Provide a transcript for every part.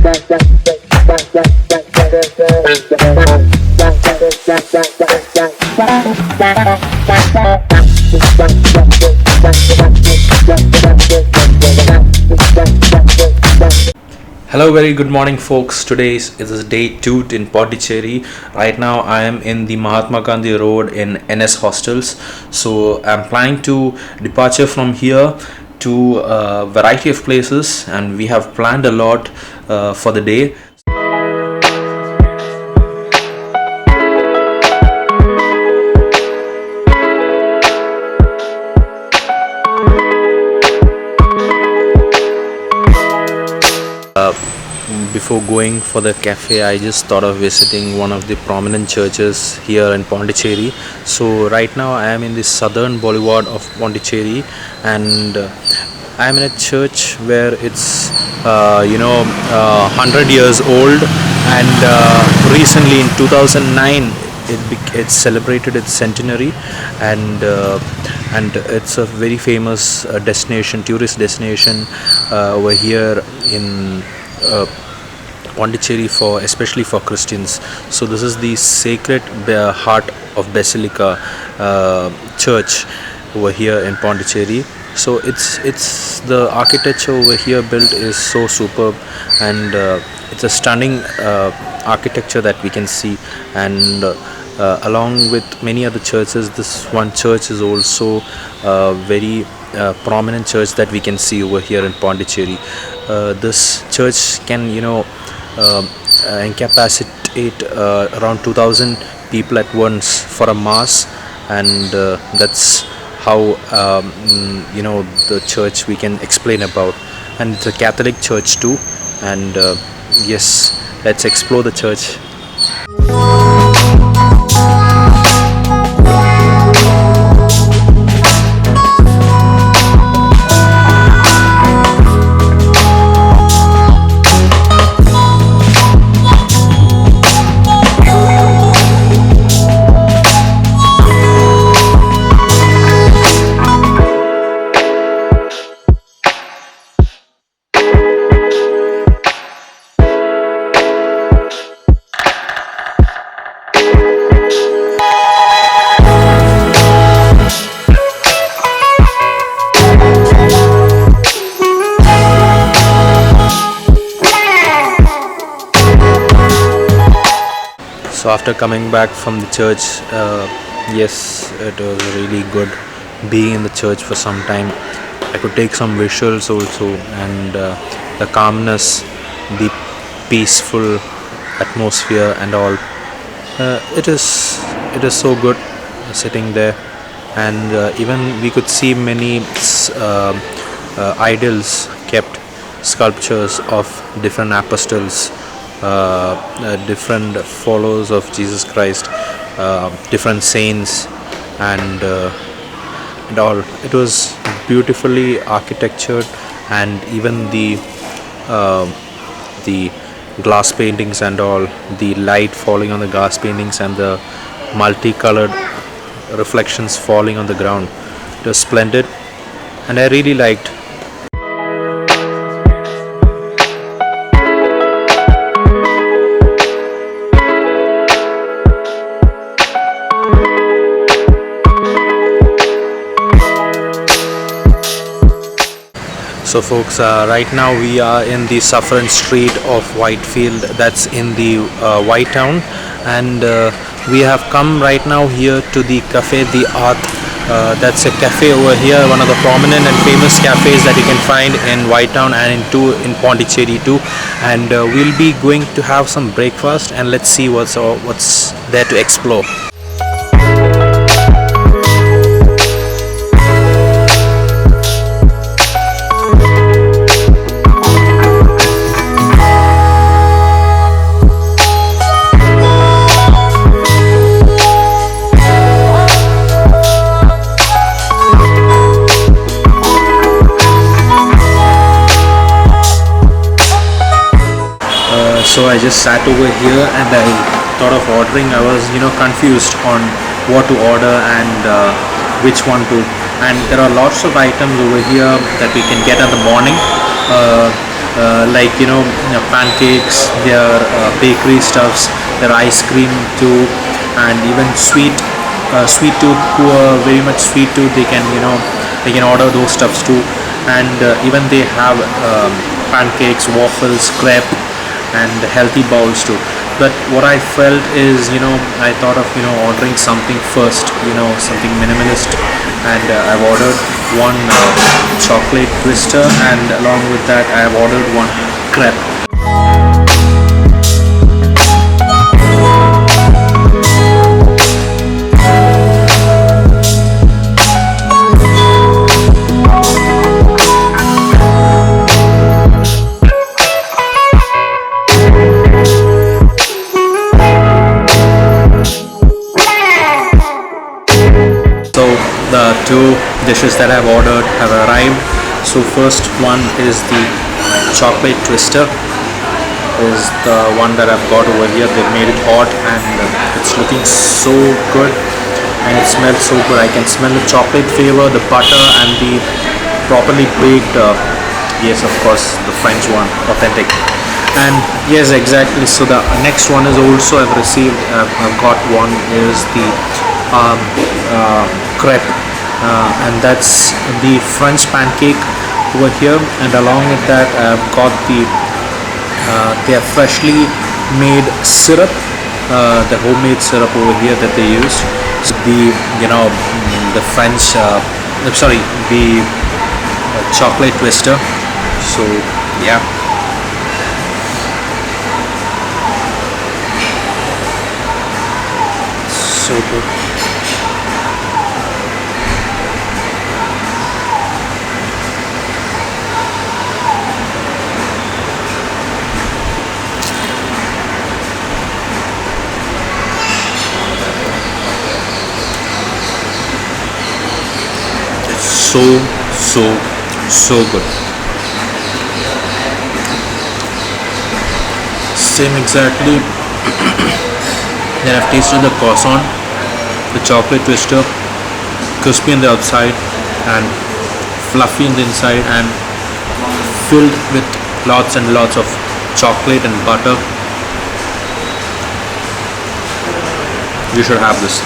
Hello, very good morning, folks. Today is day 2 in Pondicherry. Right now, I am in the Mahatma Gandhi Road in NS Hostels. So, I'm planning to departure from here to a variety of places, and we have planned a lot for the day. Before going for the cafe, I just thought of visiting one of the prominent churches here in Pondicherry. So right now I am in the southern boulevard of Pondicherry, and I am in a church where it's 100 years old, and recently in 2009 it celebrated its centenary, and it's a very famous tourist destination over here in Pondicherry, especially for Christians. So this is the Sacred Heart of Basilica church over here in Pondicherry. So it's the architecture over here built is so superb, and it's a stunning architecture that we can see, and along with many other churches, this one church is also a very prominent church that we can see over here in Pondicherry. This church can incapacitate around 2000 people at once for a mass, and that's how the church we can explain about. And it's a Catholic church too, and yes, let's explore the church. So after coming back from the church, yes, it was really good being in the church for some time. I could take some visuals also, and the calmness, the peaceful atmosphere and all. It is so good sitting there, and even we could see many idols kept, sculptures of different apostles, different followers of Jesus Christ, different saints, and all. It was beautifully architectured, and even the glass paintings and all, the light falling on the glass paintings and the multicolored reflections falling on the ground. It was splendid, and I really liked. So folks, right now we are in the Saffron Street of Whitefield, that's in the White Town, and we have come right now here to the Café de Art. That's a cafe over here, one of the prominent and famous cafes that you can find in White Town and in Pondicherry too. And we'll be going to have some breakfast, and let's see what's there to explore. So I just sat over here and I thought of ordering. I was confused on what to order and which one to. And there are lots of items over here that we can get in the morning. like pancakes, their bakery stuffs, their ice cream too, and even sweet tooth who are very much sweet tooth, they can order those stuffs too. And even they have pancakes, waffles, crepe, and healthy bowls too. But what I felt is, I thought of ordering something first, something minimalist, and I've ordered one chocolate twister, and along with that I have ordered one crepe. The two dishes that I've ordered have arrived. So first one is the chocolate twister, is the one that I've got over here. They made it hot and it's looking so good, and it smells so good. I can smell the chocolate flavor, the butter, and the properly baked yes, of course, the French one, authentic. And yes, exactly. So the next one is also I've got one is the crepe, and that's the French pancake over here. And along with that I've got their freshly made syrup, the homemade syrup over here that they use. So the French sorry, the chocolate twister. So yeah, so good. So good. Same exactly. Then I've tasted the croissant, the chocolate twister, crispy on the outside and fluffy on the inside, and filled with lots and lots of chocolate and butter. You should have this.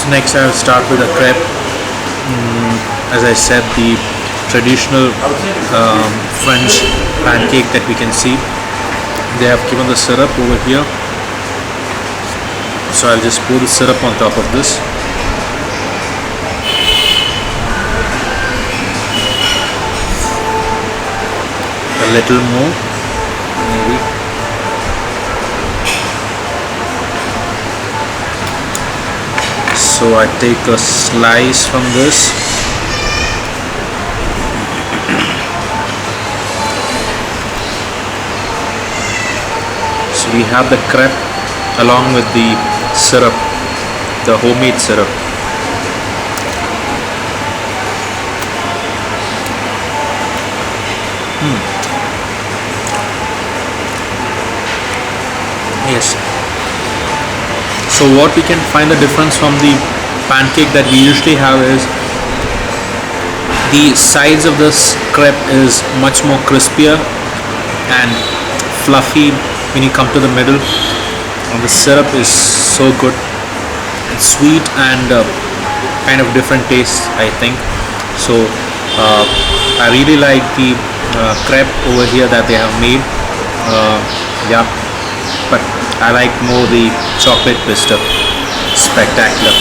Next I'll start with a crepe. As I said, the traditional French pancake that we can see. They have given the syrup over here, so I'll just pour the syrup on top of this. A little more maybe. So I take a slice from this. So we have the crepe along with the syrup, the homemade syrup. Yes. So what we can find the difference from the pancake that we usually have is the sides of this crepe is much more crispier and fluffy when you come to the middle, and the syrup is so good. It's sweet and kind of different taste, I think. So I really like the crepe over here that they have made. Yeah, but I like more the chocolate twister. Spectacular.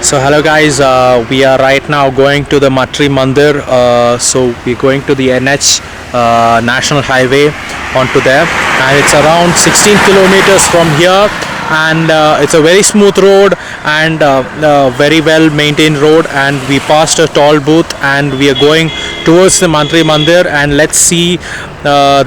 So hello guys, we are right now going to the Matrimandir. So we're going to the NH National Highway onto there, and it's around 16 kilometers from here and it's a very smooth road and very well maintained road, and we passed a toll booth and we are going towards the Matrimandir, and let's see the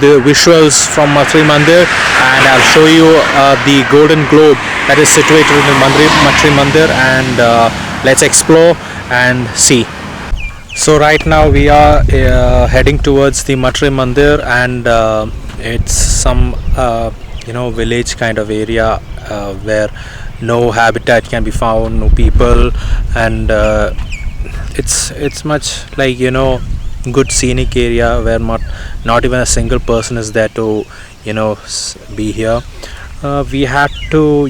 the visuals from Matrimandir, and I'll show you the golden globe that is situated in the Matrimandir, and let's explore and see. So right now we are heading towards the Matrimandir, and it's some village kind of area where no habitat can be found, no people, and it's much like good scenic area where not even a single person is there to be here. We had to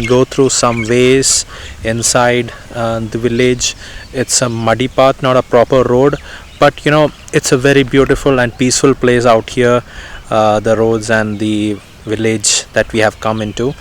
go through some ways inside the village. It's a muddy path, not a proper road, but it's a very beautiful and peaceful place out here, the roads and the village that we have come into.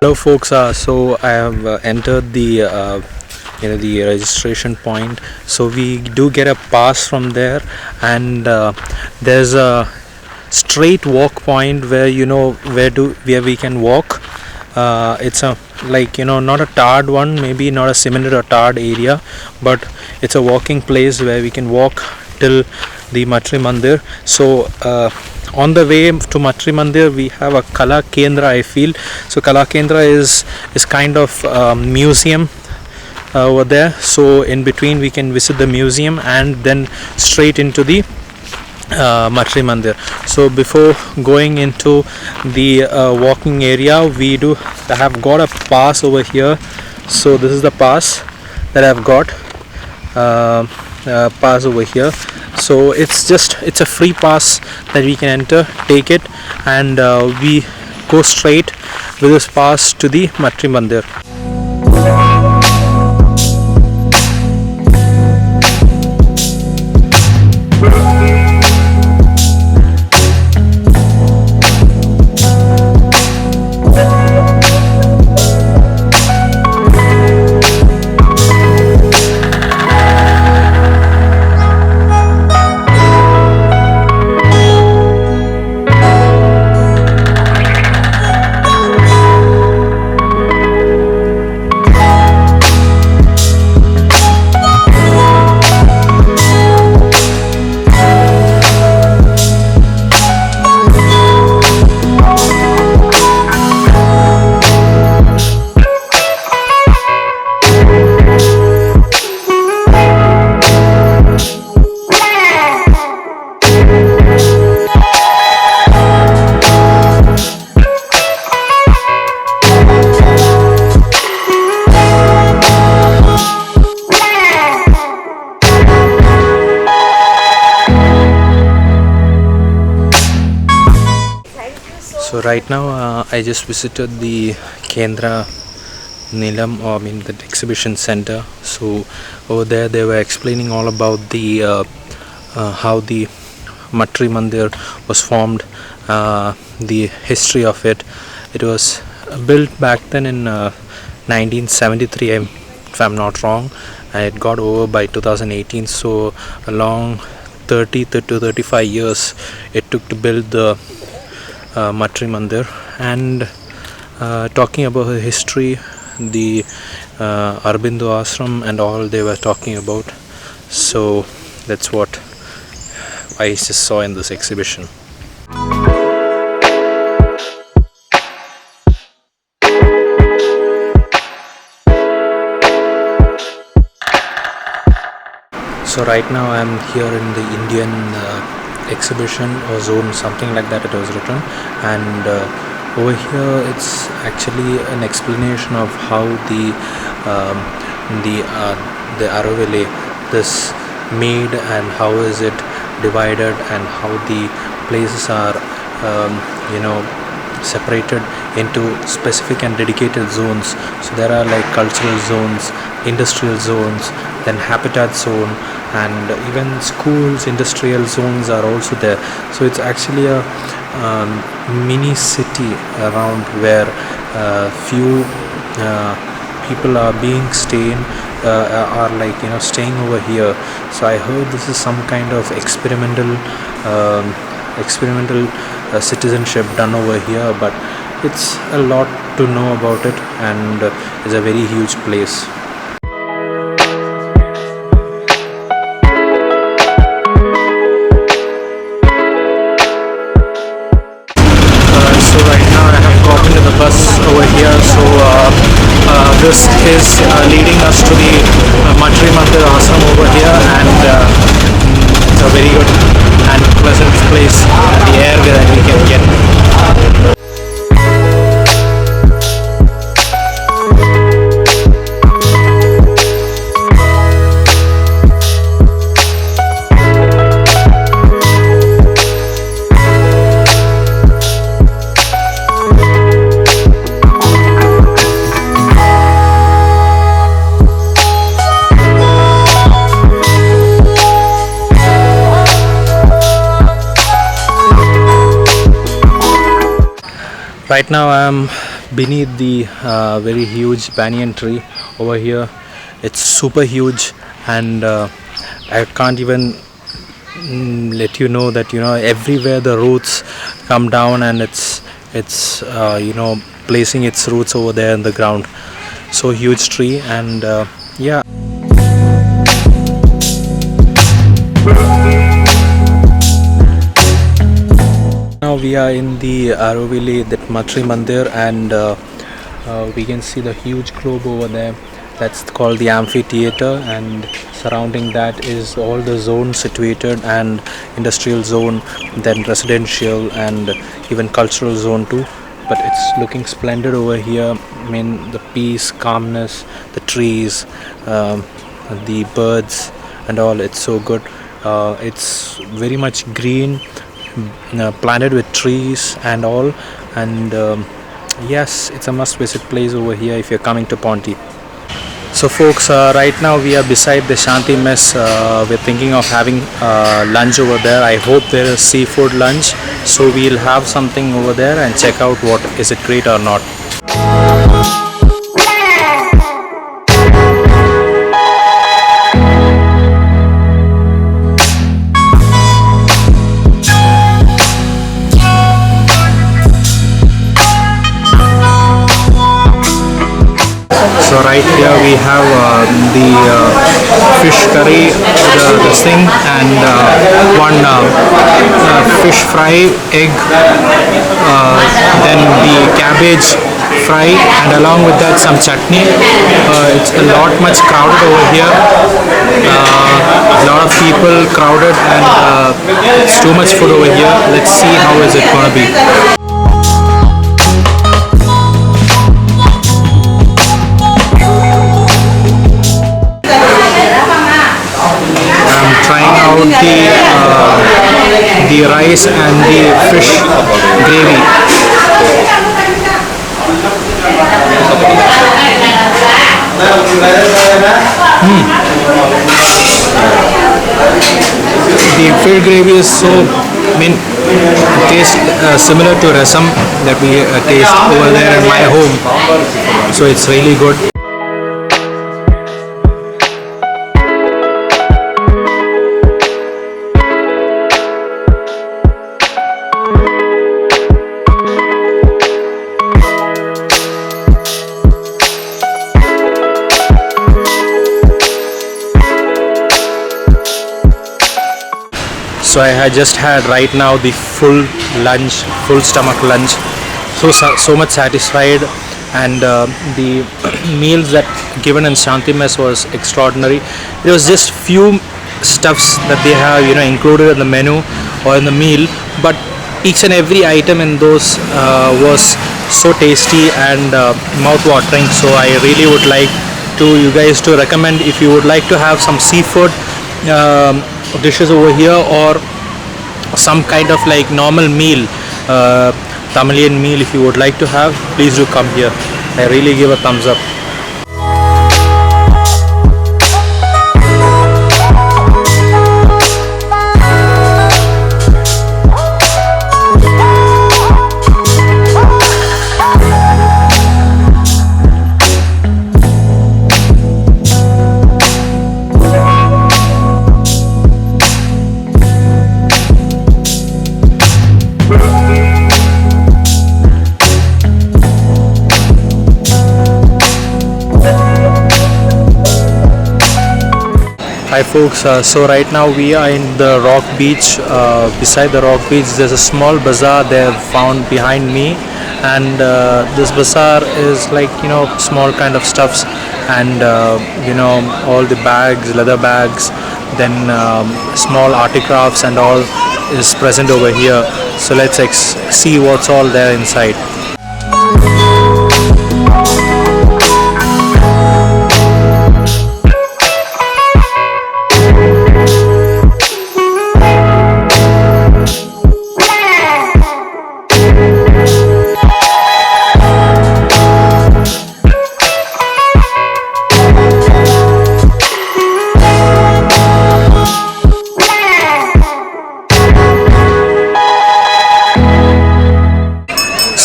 Hello folks, so I have entered the the registration point, so we do get a pass from there, and there's a straight walk point where where we can walk. It's a not a tarred one, maybe not a cemented or tarred area, but it's a walking place where we can walk till the Matrimandir. So on the way to Matrimandir we have a Kala Kendra, I feel. So Kala Kendra is kind of museum over there, so in between we can visit the museum and then straight into the Matrimandir. So before going into the walking area, we do have got a pass over here. So this is the pass that I've got, pass over here. So it's a free pass that we can enter, take it, and we go straight with this pass to the Matrimandir. So right now I just visited the Kendra Nilam, or the exhibition center. So over there they were explaining all about the how the Matrimandir was formed, the history of it. It was built back then in 1973, if I'm not wrong, and it got over by 2018. So a long 30 to 35 years it took to build the Matrimandir. And talking about her history, the Aurobindo ashram and all they were talking about. So that's what I just saw in this exhibition. So right now I'm here in the Indian exhibition or zone, something like that it was written, and Over here, it's actually an explanation of how um, the Auroville this made, and how is it divided, and how the places are um, you know separated into specific and dedicated zones. So there are like cultural zones, industrial zones, then habitat zone, and even schools industrial zones are also there. So it's actually a mini city around where few people are being staying are like staying over here. So I heard this is some kind of experimental citizenship done over here, but it's a lot to know about it, and it's a very huge place. So right now I have gotten to the bus over here. So this is leading us to the Matrimandir ashram over here, and it's a very good and pleasant place. The air that we can get. Right now I am beneath the very huge banyan tree over here. It's super huge, and I can't even let you know that everywhere the roots come down, and it's placing its roots over there in the ground. So huge tree, and yeah. Now we are in the Auroville, that Matrimandir, and we can see the huge globe over there. That's called the amphitheater, and surrounding that is all the zones situated, and industrial zone, then residential, and even cultural zone too. But it's looking splendid over here. I mean, the peace, calmness, the trees, the birds and all, it's so good. It's very much green, planted with trees and all, and yes, it's a must visit place over here if you're coming to Ponti. So folks, right now we are beside the Shanti mess. We're thinking of having lunch over there. I hope there is seafood lunch, so we'll have something over there and check out what is it great or not. So right here we have the fish curry, this thing, and one fish fry, egg, then the cabbage fry, and along with that some chutney. It's a lot much crowded over here. A lot of people crowded, and it's too much food over here. Let's see how is it gonna be. Trying out the rice and the fish gravy. The fish gravy is so, it tastes similar to rasam that we taste over there in my home. So it's really good. So I had just had right now the full lunch, full stomach lunch. So much satisfied, and the meals that given in Shanti mess was extraordinary. It was just few stuffs that they have included in the menu or in the meal, but each and every item in those was so tasty and mouth-watering. So I really would like to you guys to recommend if you would like to have some seafood dishes over here, or some kind of like normal meal, Tamilian meal, if you would like to have, please do come here. I really give a thumbs up. Hi folks, so right now we are in the rock beach. Beside the rock beach there's a small bazaar they have found behind me, and this bazaar is like, you know, small kind of stuffs, and you know, all the bags, leather bags, then small articrafts and all is present over here. So let's see what's all there inside.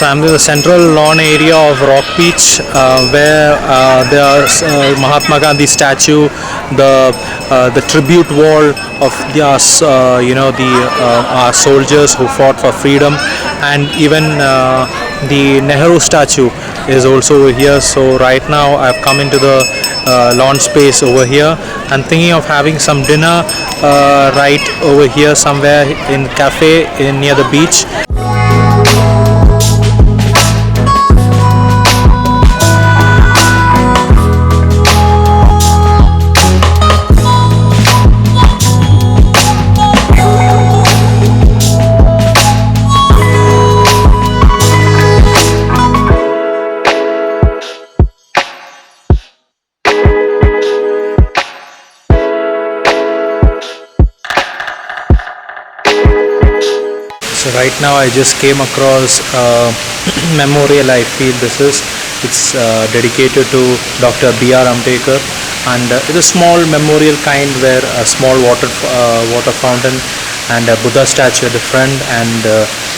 So I'm in the central lawn area of Rock Beach, where there are Mahatma Gandhi statue, the tribute wall of the you know, the our soldiers who fought for freedom, and even the Nehru statue is also over here. So right now I've come into the lawn space over here. I'm thinking of having some dinner right over here somewhere in cafe near the beach. So right now I just came across memorial. I feel it's dedicated to Dr. B.R. Ambedkar, and it's a small memorial kind where a small water fountain and a Buddha statue at the front, and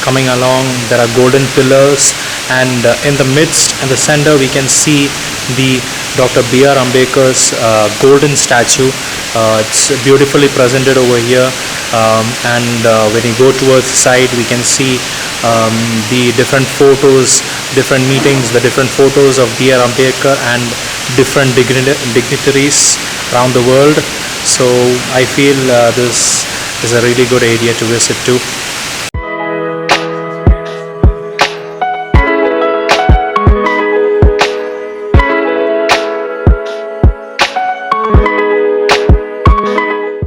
coming along there are golden pillars, and in the midst and the center we can see the Dr. B.R. Ambedkar's golden statue. It's beautifully presented over here, and when you go towards the side we can see the different photos, different meetings, the different photos of B.R. Ambedkar and different dignitaries around the world. So I feel this is a really good area to visit too.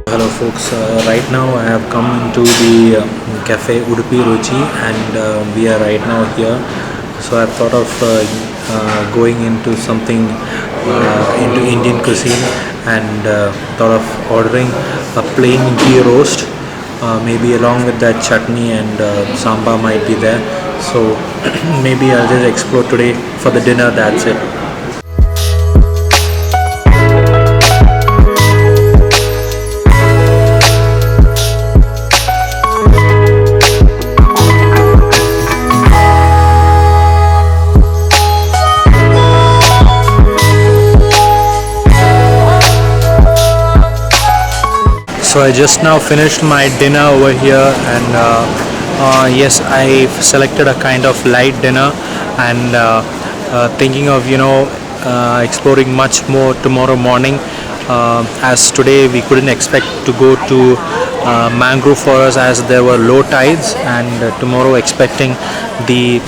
Hello folks, right now I have come into the cafe Udupi Ruchi, and we are right now here. So I thought of going into something into Indian cuisine, and thought of ordering a plain ghee roast, maybe along with that chutney, and sambar might be there. So maybe I'll just explore today for the dinner. That's it. So I just now finished my dinner over here, and yes, I selected a kind of light dinner, and thinking of, you know, exploring much more tomorrow morning, as today we couldn't expect to go to mangrove forest as there were low tides, and tomorrow expecting the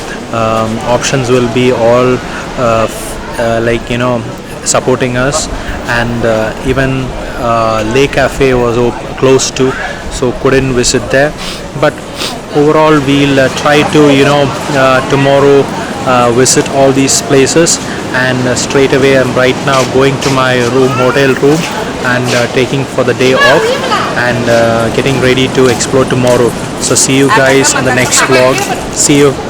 options will be all like, you know, supporting us, and even Lake Cafe was close to, so couldn't visit there. But overall we'll try to tomorrow visit all these places, and straight away I'm right now going to my hotel room, and taking for the day off, and getting ready to explore tomorrow. So see you guys in the next vlog. See you.